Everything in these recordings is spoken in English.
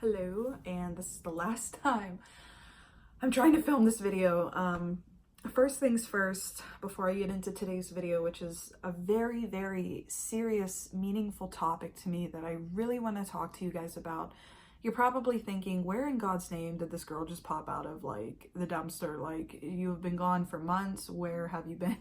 Hello, and this is the last time I'm trying to film this video. First things first, before I get into today's video, which is a very, very serious, meaningful topic to me that I really want to talk to you guys about. You're probably thinking, where in God's name did this girl just pop out of, like, the dumpster? Like, you have been gone for months. Where have you been?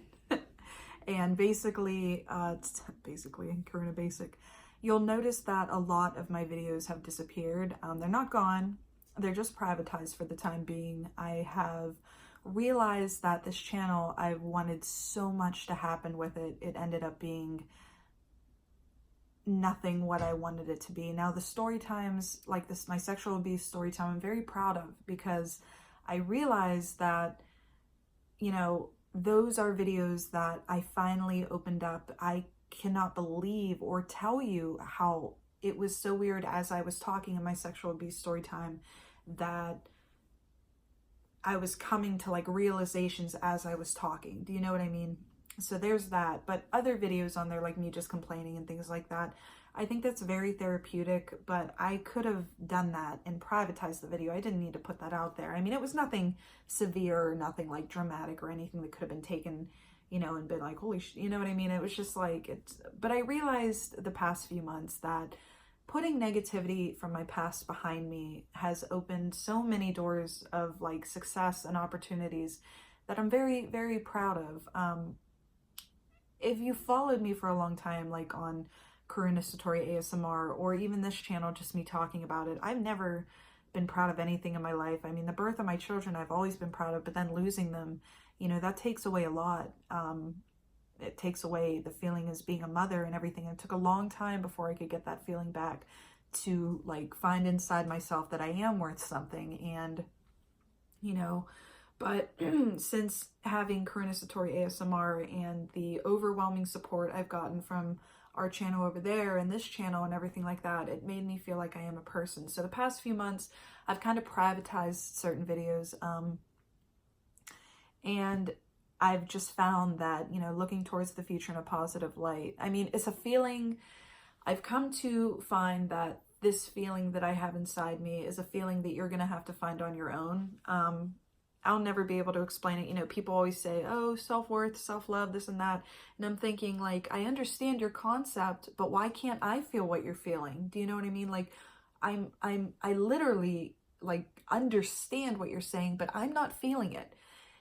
And basically, it's basically Karuna Basic. You'll notice that a lot of my videos have disappeared. They're not gone. They're just privatized for the time being. I have realized that this channel, I've wanted so much to happen with it. It ended up being nothing what I wanted it to be. Now the story times, like this, my sexual abuse story time, I'm very proud of, because I realized that, you know, those are videos that I finally opened up. I cannot believe or tell you how it was so weird as I was talking in my sexual abuse story time that I was coming to like realizations as I was talking. Do you know what I mean? So there's that. But other videos on there, like me just complaining and things like that, I think that's very therapeutic, but I could have done that and privatized the video. I didn't need to put that out there. I mean, it was nothing severe or nothing like dramatic or anything that could have been taken, you know, and been like, holy shit, you know what I mean? It was just like, but I realized the past few months that putting negativity from my past behind me has opened so many doors of like success and opportunities that I'm very, very proud of. If you followed me for a long time, like on Karunasatori ASMR, or even this channel, just me talking about it, I've never been proud of anything in my life. I mean, the birth of my children, I've always been proud of, but then losing them, you know, that takes away a lot. It takes away the feeling as being a mother and everything. It took a long time before I could get that feeling back, to like find inside myself that I am worth something. And, you know, but since having Karunasatori ASMR and the overwhelming support I've gotten from our channel over there and this channel and everything like that, it made me feel like I am a person. So the past few months, I've kind of privatized certain videos. And I've just found that, you know, looking towards the future in a positive light. I mean, it's a feeling, I've come to find that this feeling that I have inside me is a feeling that you're going to have to find on your own. I'll never be able to explain it. You know, people always say, oh, self-worth, self-love, this and that. And I'm thinking, like, I understand your concept, but why can't I feel what you're feeling? Do you know what I mean? Like, I literally, like, understand what you're saying, but I'm not feeling it.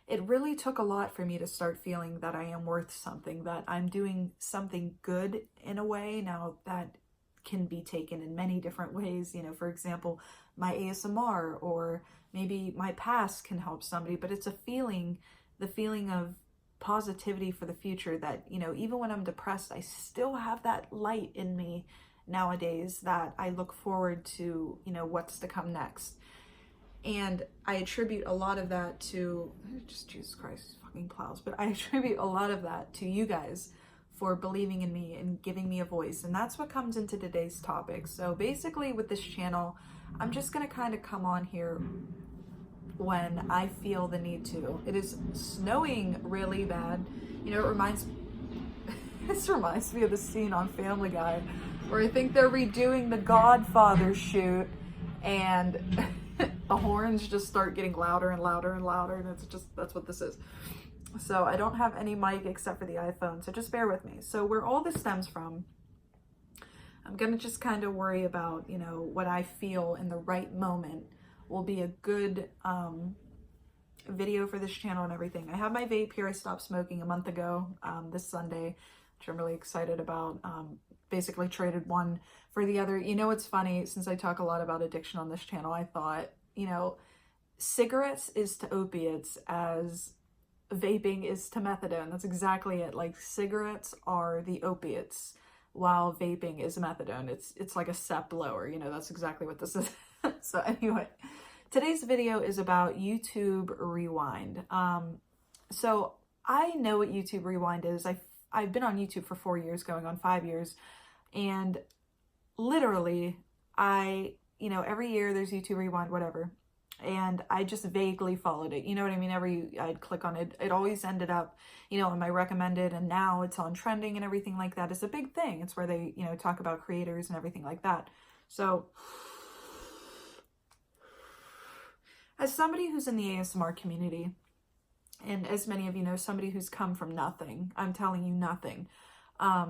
It really took a lot for me to start feeling that I am worth something, that I'm doing something good in a way. Now, that can be taken in many different ways. You know, for example, my ASMR, or maybe my past can help somebody, but it's a feeling, the feeling of positivity for the future, that, you know, even when I'm depressed, I still have that light in me nowadays that I look forward to, you know, what's to come next. And I attribute a lot of that to, just Jesus Christ, fucking plows, but I attribute a lot of that to you guys for believing in me and giving me a voice. And that's what comes into today's topic. So basically with this channel, I'm just going to kind of come on here when I feel the need to. It is snowing really bad. You know, this reminds me of the scene on Family Guy where I think they're redoing the Godfather shoot, and the horns just start getting louder and louder and louder, and it's just, that's what this is. So I don't have any mic except for the iPhone, so just bear with me. So where all this stems from, I'm gonna just kind of worry about, you know, what I feel in the right moment will be a good video for this channel and everything. I have my vape here. I stopped smoking a month ago, this Sunday, which I'm really excited about. Basically traded one for the other. You know, it's funny, since I talk a lot about addiction on this channel, I thought, you know, cigarettes is to opiates as vaping is to methadone. That's exactly it. Like, cigarettes are the opiates while vaping is methadone. It's like a step lower, you know, that's exactly what this is. So anyway, today's video is about YouTube Rewind. So I know what YouTube Rewind is. I've been on YouTube for 4 years, going on 5 years, and literally you know, every year there's YouTube Rewind, whatever. And I just vaguely followed it. You know what I mean? I'd click on it. It always ended up, you know, in my recommended, and now it's on trending and everything like that. It's a big thing. It's where they, you know, talk about creators and everything like that. So As somebody who's in the ASMR community, and as many of you know, somebody who's come from nothing, I'm telling you nothing. I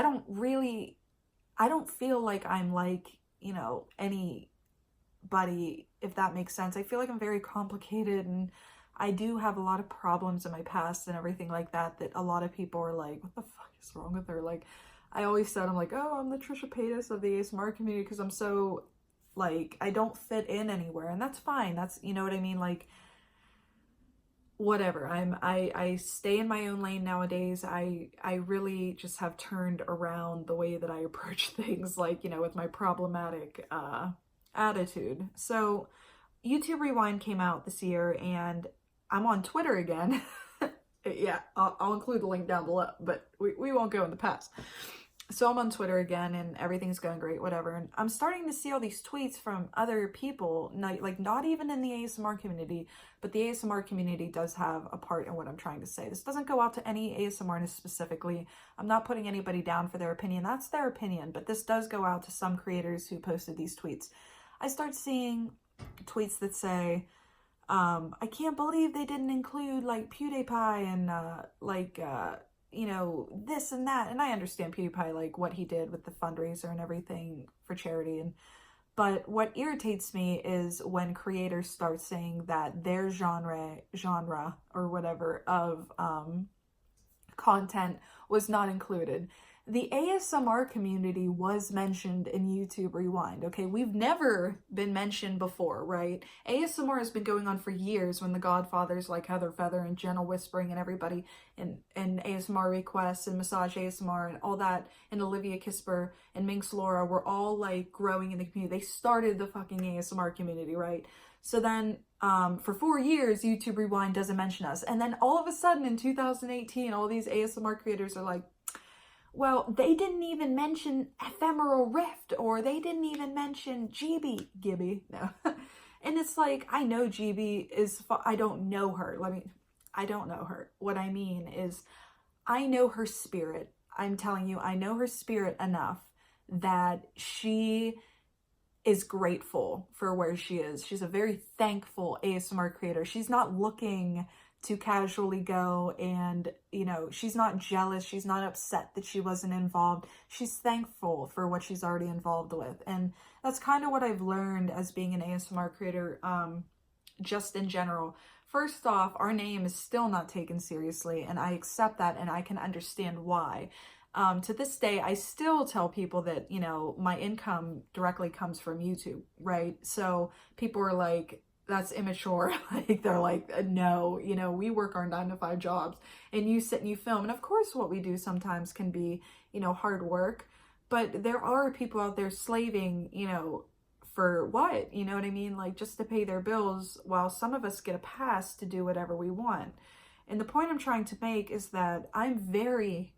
don't feel like I'm like, you know, anybody, if that makes sense. I feel like I'm very complicated, and I do have a lot of problems in my past and everything like that, that a lot of people are like, what the fuck is wrong with her? Like, I always said, I'm like, oh, I'm the Trisha Paytas of the ASMR community, because I'm so, like, I don't fit in anywhere, and that's fine. That's, you know what I mean? Like, whatever. I stay in my own lane nowadays. I really just have turned around the way that I approach things, like, you know, with my problematic attitude. So YouTube Rewind came out this year, and I'm on Twitter again. Yeah, I'll include the link down below, but we won't go in the past. So I'm on Twitter again, and everything's going great, whatever. And I'm starting to see all these tweets from other people, not even in the ASMR community, but the ASMR community does have a part in what I'm trying to say. This doesn't go out to any ASMRists specifically. I'm not putting anybody down for their opinion. That's their opinion, but this does go out to some creators who posted these tweets. I start seeing tweets that say, I can't believe they didn't include, like, PewDiePie and, you know, this and that. And I understand PewDiePie, like, what he did with the fundraiser and everything for charity. But what irritates me is when creators start saying that their genre or whatever of content was not included. The ASMR community was mentioned in YouTube Rewind, okay? We've never been mentioned before, right? ASMR has been going on for years, when the Godfathers like Heather Feather and Gentle Whispering and everybody, and ASMR Requests and Massage ASMR and all that, and Olivia Kisper and Minx Laura were all, like, growing in the community. They started the fucking ASMR community, right? So then for 4 years, YouTube Rewind doesn't mention us. And then all of a sudden in 2018, all these ASMR creators are like, well, they didn't even mention Ephemeral Rift, or they didn't even mention Gibby. No. And it's like, I know GB is, I don't know her. I don't know her. What I mean is, I know her spirit. I'm telling you, I know her spirit enough that she is grateful for where she is. She's a very thankful ASMR creator. She's not looking to casually go and, you know, she's not jealous. She's not upset that she wasn't involved. She's thankful for what she's already involved with. And that's kind of what I've learned as being an ASMR creator, just in general. First off, our name is still not taken seriously, and I accept that, and I can understand why. To this day, I still tell people that, you know, my income directly comes from YouTube, right? So people are like, that's immature. Like, they're like, no, you know, we work our 9-to-5 jobs, and you sit and you film. And of course, what we do sometimes can be, you know, hard work, but there are people out there slaving, you know, for what? You know what I mean? Like, just to pay their bills, while some of us get a pass to do whatever we want. And the point I'm trying to make is that I'm very,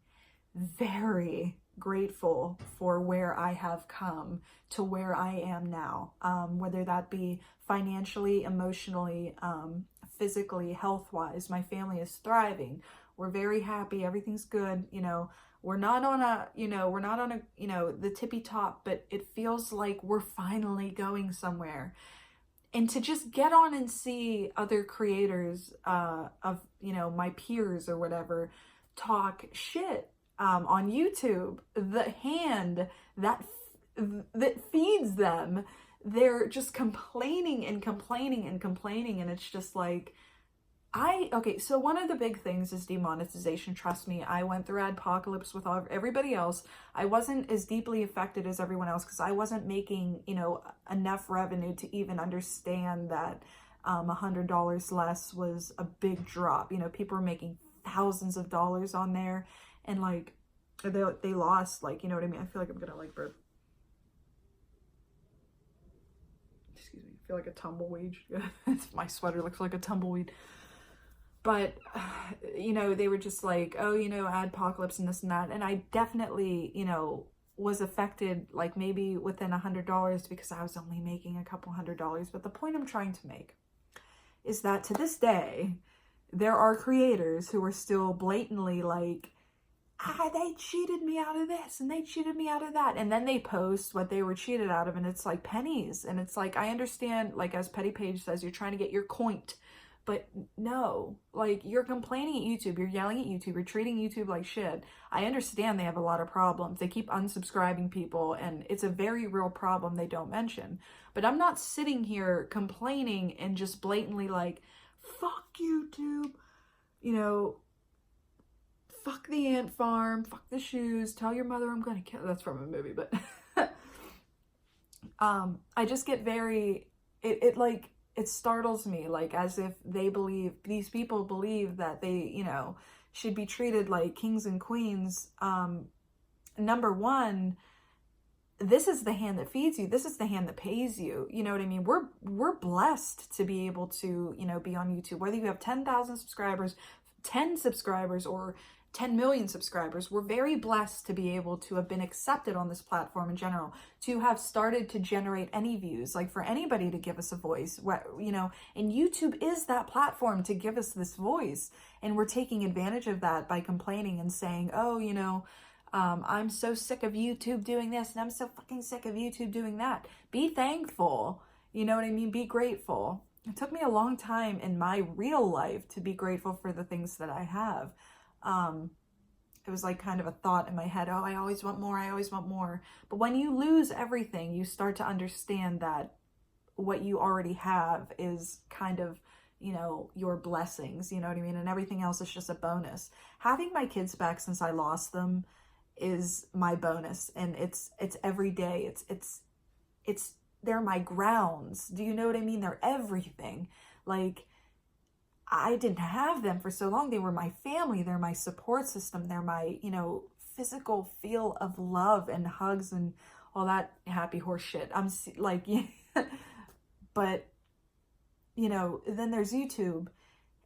very grateful for where I have come to where I am now, whether that be financially, emotionally, physically, health-wise. My family is thriving. We're very happy. Everything's good. You know, we're not on a, you know, the tippy top, but it feels like we're finally going somewhere. And to just get on and see other creators of, you know, my peers or whatever, talk shit on YouTube, the hand that feeds them, they're just complaining and complaining and complaining. And it's just like, okay, so one of the big things is demonetization. Trust me, I went through adpocalypse with everybody else. I wasn't as deeply affected as everyone else, because I wasn't making, you know, enough revenue to even understand that $100 less was a big drop. You know, people were making thousands of dollars on there, and like they lost, like, you know what I mean? I feel like I'm gonna like burp. Excuse me, I feel like a tumbleweed. My sweater looks like a tumbleweed. But, you know, they were just like, oh, you know, adpocalypse and this and that. And I definitely, you know, was affected, like maybe within $100, because I was only making a couple $100. But the point I'm trying to make is that to this day, there are creators who are still blatantly like they cheated me out of this and they cheated me out of that. And then they post what they were cheated out of, and it's like pennies. And it's like, I understand, like as Petty Page says, you're trying to get your coint. But no, like you're complaining at YouTube, you're yelling at YouTube, you're treating YouTube like shit. I understand they have a lot of problems. They keep unsubscribing people, and it's a very real problem they don't mention. But I'm not sitting here complaining and just blatantly like, fuck YouTube, you know, fuck the ant farm, fuck the shoes, tell your mother I'm gonna kill. That's from a movie, but I just get very, it startles me, like as if these people believe that they, you know, should be treated like kings and queens. Number one, this is the hand that feeds you. This is the hand that pays you. You know what I mean? We're blessed to be able to, you know, be on YouTube. Whether you have 10,000 subscribers, 10 subscribers, or 10 million subscribers, we're very blessed to be able to have been accepted on this platform in general, to have started to generate any views, like for anybody to give us a voice, you know, and YouTube is that platform to give us this voice. And we're taking advantage of that by complaining and saying, oh, you know, I'm so sick of YouTube doing this and I'm so fucking sick of YouTube doing that. Be thankful. You know what I mean? Be grateful. It took me a long time in my real life to be grateful for the things that I have. It was like kind of a thought in my head, oh, I always want more, I always want more. But when you lose everything, you start to understand that what you already have is kind of, you know, your blessings, you know what I mean? And everything else is just a bonus. Having my kids back since I lost them is my bonus. And it's every day. It's they're my grounds. Do you know what I mean? They're everything. Like, I didn't have them for so long. They were my family. They're my support system. They're my, you know, physical feel of love and hugs and all that happy horse shit. I'm like, yeah. But, you know, then there's YouTube,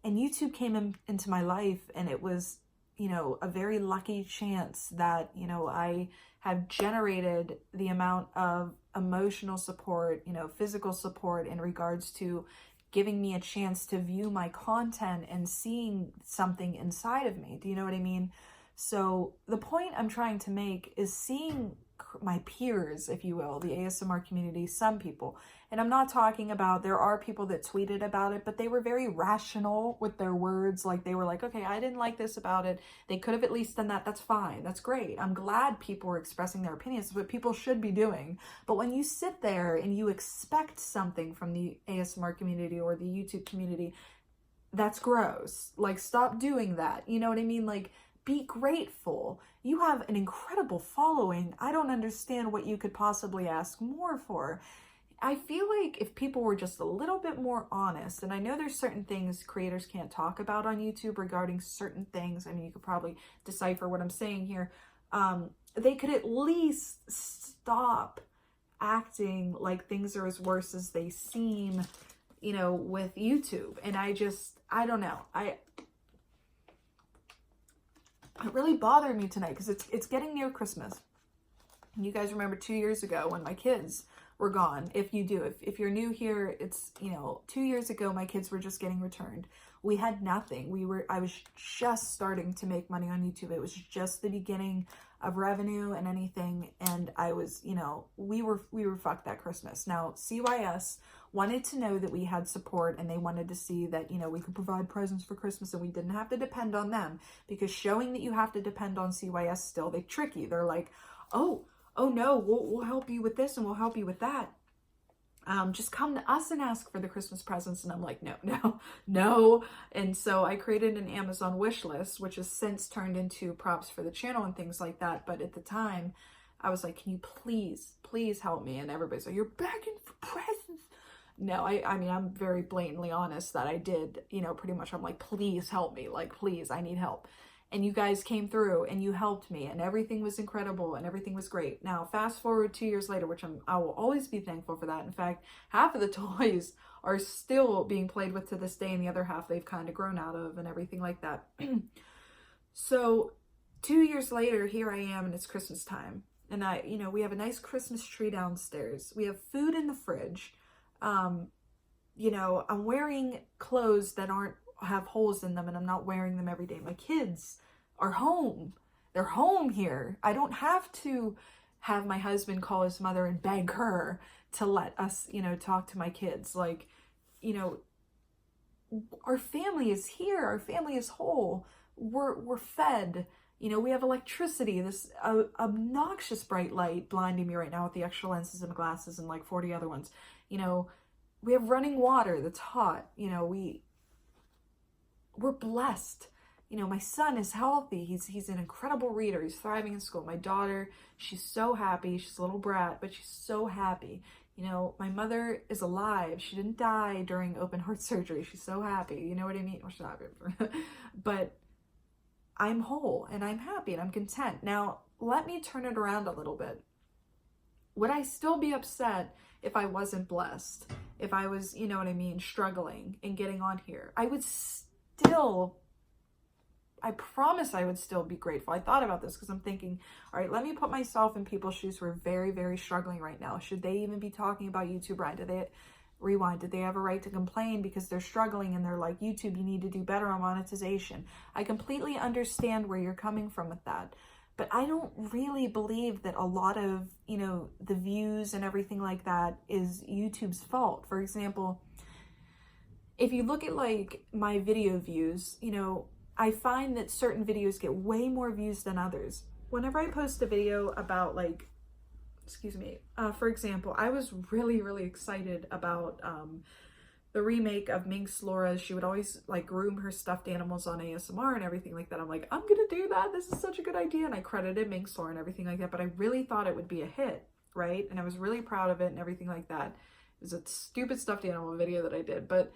and YouTube came into my life, and it was, you know, a very lucky chance that, you know, I have generated the amount of emotional support, you know, physical support in regards to giving me a chance to view my content and seeing something inside of me. Do you know what I mean? So the point I'm trying to make is seeing my peers, if you will, the ASMR community, some people, and I'm not talking about, there are people that tweeted about it, but they were very rational with their words. Like they were like, okay, I didn't like this about it. They could have at least done that. That's fine. That's great. I'm glad people are expressing their opinions. It's what people should be doing. But when you sit there and you expect something from the ASMR community or the YouTube community, that's gross. Like, stop doing that. You know what I mean? Like, be grateful. You have an incredible following. I don't understand what you could possibly ask more for. I feel like if people were just a little bit more honest, and I know there's certain things creators can't talk about on YouTube regarding certain things. I mean, you could probably decipher what I'm saying here. They could at least stop acting like things are as worse as they seem, you know, with YouTube. And I don't know. It really bothered me tonight because it's getting near Christmas. You guys remember 2 years ago when my kids were gone. If you're new here, it's, you know, 2 years ago, my kids were just getting returned. We had nothing. I was just starting to make money on YouTube. It was just the beginning of revenue and anything. And I was, you know, we were fucked that Christmas. Now, CYS wanted to know that we had support, and they wanted to see that, you know, we could provide presents for Christmas and we didn't have to depend on them, because showing that you have to depend on CYS still, they trick you. They're like, oh no, we'll help you with this and we'll help you with that. Just come to us and ask for the Christmas presents. And I'm like, no. And so I created an Amazon Wishlist, which has since turned into props for the channel and things like that. But at the time, I was like, can you please help me? And everybody's like, you're begging for presents. No, I mean, I'm very blatantly honest that I did, you know, pretty much I'm like, please help me. Like, please, I need help. And you guys came through and you helped me, and everything was incredible and everything was great. Now, fast forward 2 years later, which I will always be thankful for that. In fact, half of the toys are still being played with to this day, and the other half they've kind of grown out of and everything like that. So 2 years later, here I am, and it's Christmas time. And you know, we have a nice Christmas tree downstairs. We have food in the fridge. You know, I'm wearing clothes that have holes in them, and I'm not wearing them every day. My kids are home. They're home here. I don't have to have my husband call his mother and beg her to let us, you know, talk to my kids. Like, you know, our family is here. Our family is whole. We're fed. You know, we have electricity. This obnoxious bright light blinding me right now with the extra lenses and glasses and like 40 other ones. You know, we have running water that's hot. You know, we're blessed. You know, my son is healthy. He's an incredible reader. He's thriving in school. My daughter, she's so happy. She's a little brat, but she's so happy. You know, my mother is alive. She didn't die during open heart surgery. She's so happy. You know what I mean? Well, she's not happy. But I'm whole and I'm happy and I'm content. Now, let me turn it around a little bit. Would I still be upset if I wasn't blessed? If I was, you know what I mean, struggling and getting on here? I would still, I promise I would still be grateful. I thought about this because I'm thinking, all right, let me put myself in people's shoes who are very, very struggling right now. Should they even be talking about YouTube right? Did they have a right to complain because they're struggling and they're like, YouTube, you need to do better on monetization? I completely understand where you're coming from with that. But I don't really believe that a lot of, you know, the views and everything like that is YouTube's fault. For example, if you look at like my video views, you know, I find that certain videos get way more views than others. Whenever I post a video about like, for example, I was really, really excited about the remake of Minx Laura's. She would always like groom her stuffed animals on ASMR and everything like that. I'm like, I'm gonna do that. This is such a good idea. And I credited Minx Laura and everything like that, but I really thought it would be a hit, right? And I was really proud of it and everything like that. It was a stupid stuffed animal video that I did, but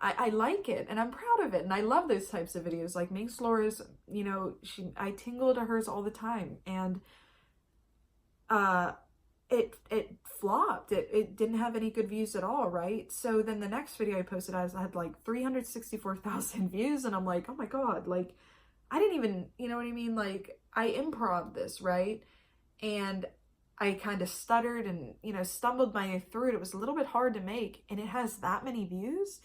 I like it and I'm proud of it. And I love those types of videos. Like Minx Laura's, you know, I tingle to hers all the time. And it flopped. It didn't have any good views at all, right? So then the next video I posted, I had like 364,000 views, and I'm like, oh my god, like I didn't even, you know what I mean? Like I improv this, right? And I kind of stuttered and, you know, stumbled my way through it. It was a little bit hard to make, and it has that many views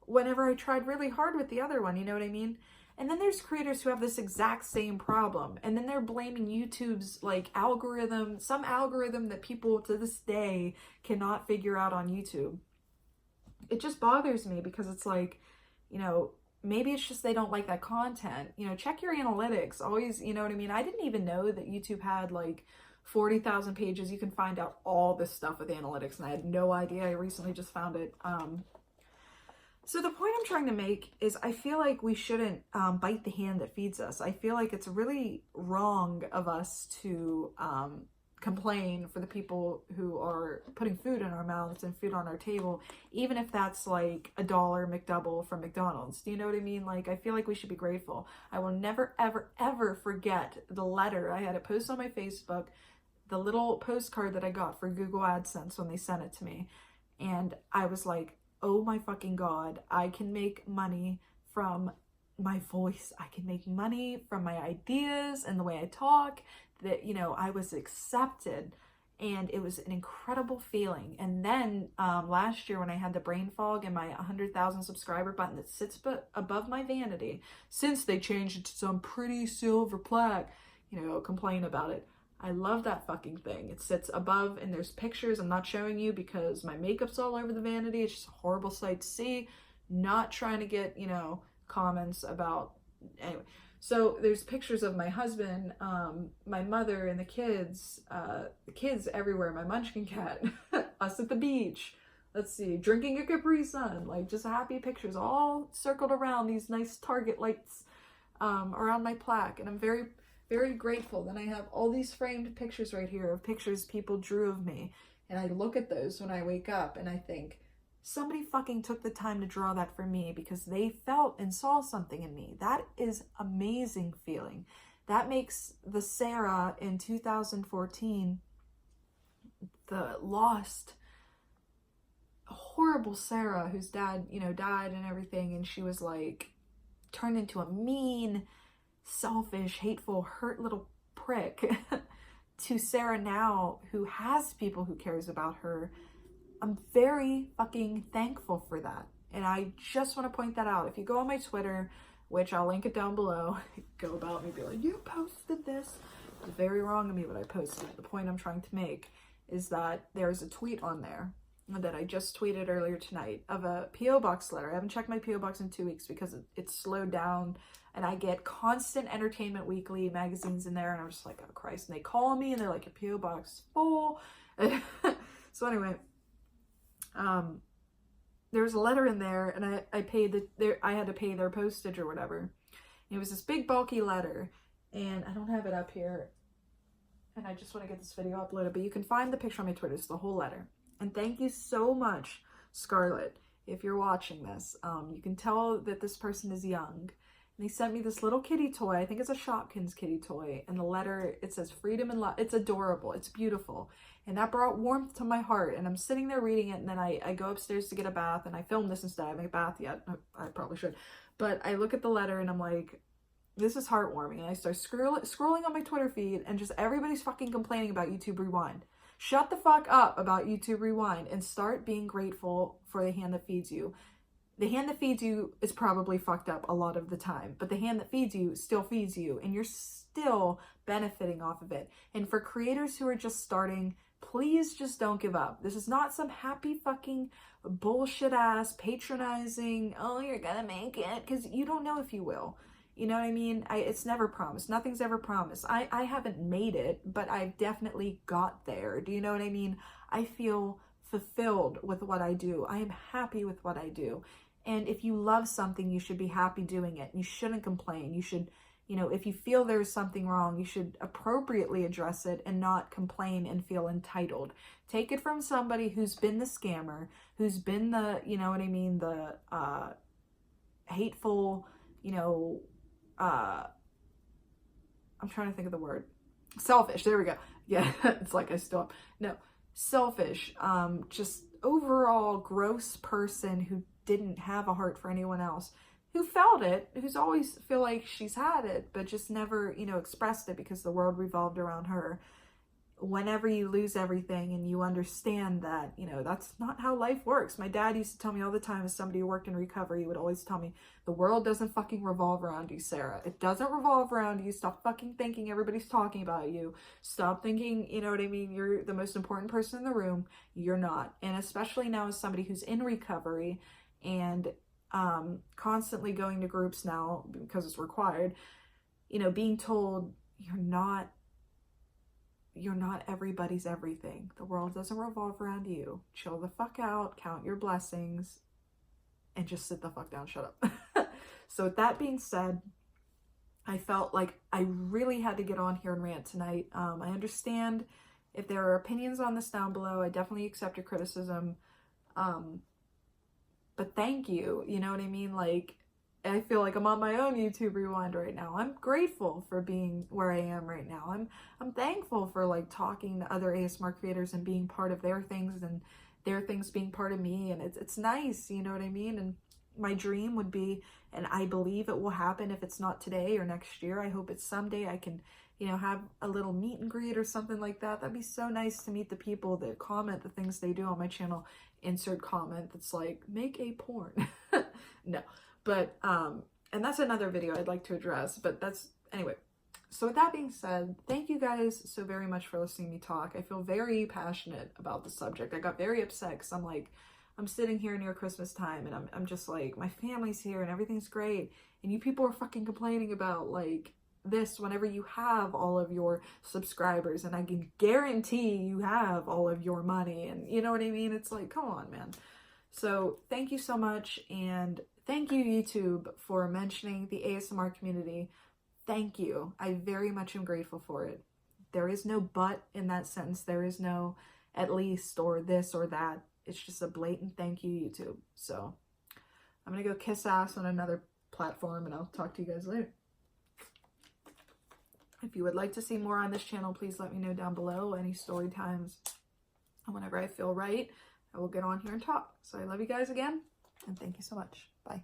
whenever I tried really hard with the other one, you know what I mean? And then there's creators who have this exact same problem, and then they're blaming YouTube's like algorithm, some algorithm that people to this day cannot figure out on YouTube. It just bothers me because it's like, you know, maybe it's just they don't like that content. You know, check your analytics. Always, you know what I mean? I didn't even know that YouTube had like 40,000 pages. You can find out all this stuff with analytics, and I had no idea. I recently just found it. So the point I'm trying to make is I feel like we shouldn't bite the hand that feeds us. I feel like it's really wrong of us to complain for the people who are putting food in our mouths and food on our table, even if that's like $1 McDouble from McDonald's. Do you know what I mean? Like, I feel like we should be grateful. I will never, ever, ever forget the letter. I had a post on my Facebook, the little postcard that I got for Google AdSense when they sent it to me. And I was like, oh my fucking god, I can make money from my voice. I can make money from my ideas and the way I talk. That, you know, I was accepted, and it was an incredible feeling. And then last year when I had the brain fog and my 100,000 subscriber button that sits above my vanity, since they changed it to some pretty silver plaque, you know, complain about it. I love that fucking thing. It sits above and there's pictures. I'm not showing you because my makeup's all over the vanity. It's just a horrible sight to see. Not trying to get, you know, comments about, anyway. So there's pictures of my husband, my mother, and the kids everywhere, my munchkin cat, us at the beach, let's see, drinking a Capri Sun, like just happy pictures all circled around these nice Target lights around my plaque. And I'm very, very grateful. Then I have all these framed pictures right here of pictures people drew of me. And I look at those when I wake up and I think, somebody fucking took the time to draw that for me because they felt and saw something in me. That is amazing feeling. That makes the Sarah in 2014, the lost, horrible Sarah whose dad, you know, died and everything. And she was like turned into a mean, selfish, hateful, hurt little prick to Sarah now who has people who cares about her. I'm very fucking thankful for that. And I just want to point that out. If you go on my Twitter, which I'll link it down below. Go about me, be like, you posted this. It's very wrong of me what I posted. The point I'm trying to make is that there's a tweet on there that I just tweeted earlier tonight of a P.O Box letter. I haven't checked my P.O Box in 2 weeks because it's slowed down, and I get constant Entertainment Weekly magazines in there, and I'm just like, oh Christ. And they call me and they're like, your P.O Box is full. So anyway, there was a letter in there, and I had to pay their postage or whatever. And it was this big bulky letter, and I don't have it up here, and I just want to get this video uploaded, but you can find the picture on my Twitter. It's the whole letter. And thank you so much, Scarlett, if you're watching this. You can tell that this person is young. And they sent me this little kitty toy. I think it's a Shopkins kitty toy. And the letter, it says freedom and love. It's adorable. It's beautiful. And that brought warmth to my heart. And I'm sitting there reading it, and then I go upstairs to get a bath, and I film this instead. I haven't a bath yet. I probably should. But I look at the letter, and I'm like, this is heartwarming. And I start scrolling on my Twitter feed, and just everybody's fucking complaining about YouTube Rewind. Shut the fuck up about YouTube Rewind and start being grateful for the hand that feeds you. The hand that feeds you is probably fucked up a lot of the time, but the hand that feeds you still feeds you, and you're still benefiting off of it. And for creators who are just starting, please just don't give up. This is not some happy fucking bullshit ass patronizing, oh, you're gonna make it, because you don't know if you will. You know what I mean? It's never promised. Nothing's ever promised. I haven't made it, but I've definitely got there. Do you know what I mean? I feel fulfilled with what I do. I am happy with what I do. And if you love something, you should be happy doing it. You shouldn't complain. You should, you know, if you feel there's something wrong, you should appropriately address it and not complain and feel entitled. Take it from somebody who's been the scammer, who's been the, you know what I mean, the hateful, you know, I'm trying to think of the word. Selfish. There we go. Yeah, it's like I still, no, selfish. Just overall gross person who didn't have a heart for anyone else, who felt it, who's always feel like she's had it, but just never, you know, expressed it because the world revolved around her. Whenever you lose everything and you understand that, you know, that's not how life works. My dad used to tell me all the time, as somebody who worked in recovery, he would always tell me, the world doesn't fucking revolve around you, Sarah. It doesn't revolve around you. Stop fucking thinking everybody's talking about you. Stop thinking, you know what I mean, you're the most important person in the room. You're not. And especially now as somebody who's in recovery and constantly going to groups now because it's required, you know, being told you're not everybody's everything. The world doesn't revolve around you. Chill the fuck out, count your blessings, and just sit the fuck down, shut up. So with that being said, I felt like I really had to get on here and rant tonight. I understand if there are opinions on this down below. I definitely accept your criticism. But thank you, you know what I mean? Like, I feel like I'm on my own YouTube Rewind right now. I'm grateful for being where I am right now. I'm thankful for like talking to other ASMR creators and being part of their things and their things being part of me. And it's nice, you know what I mean? And my dream would be, and I believe it will happen if it's not today or next year. I hope it's someday I can, you know, have a little meet and greet or something like that. That'd be so nice to meet the people that comment the things they do on my channel. Insert comment that's like, make a porn. No. But, and that's another video I'd like to address, but that's, anyway. So with that being said, thank you guys so very much for listening to me talk. I feel very passionate about the subject. I got very upset because I'm like, I'm sitting here near Christmas time and I'm just like, my family's here and everything's great. And you people are fucking complaining about like this whenever you have all of your subscribers, and I can guarantee you have all of your money, and you know what I mean? It's like, come on, man. So thank you so much, and thank you, YouTube, for mentioning the ASMR community. Thank you. I very much am grateful for it. There is no but in that sentence. There is no at least or this or that. It's just a blatant thank you, YouTube. So I'm going to go kiss ass on another platform, and I'll talk to you guys later. If you would like to see more on this channel, please let me know down below. Any story times, and whenever I feel right, I will get on here and talk. So I love you guys again, and thank you so much. Bye.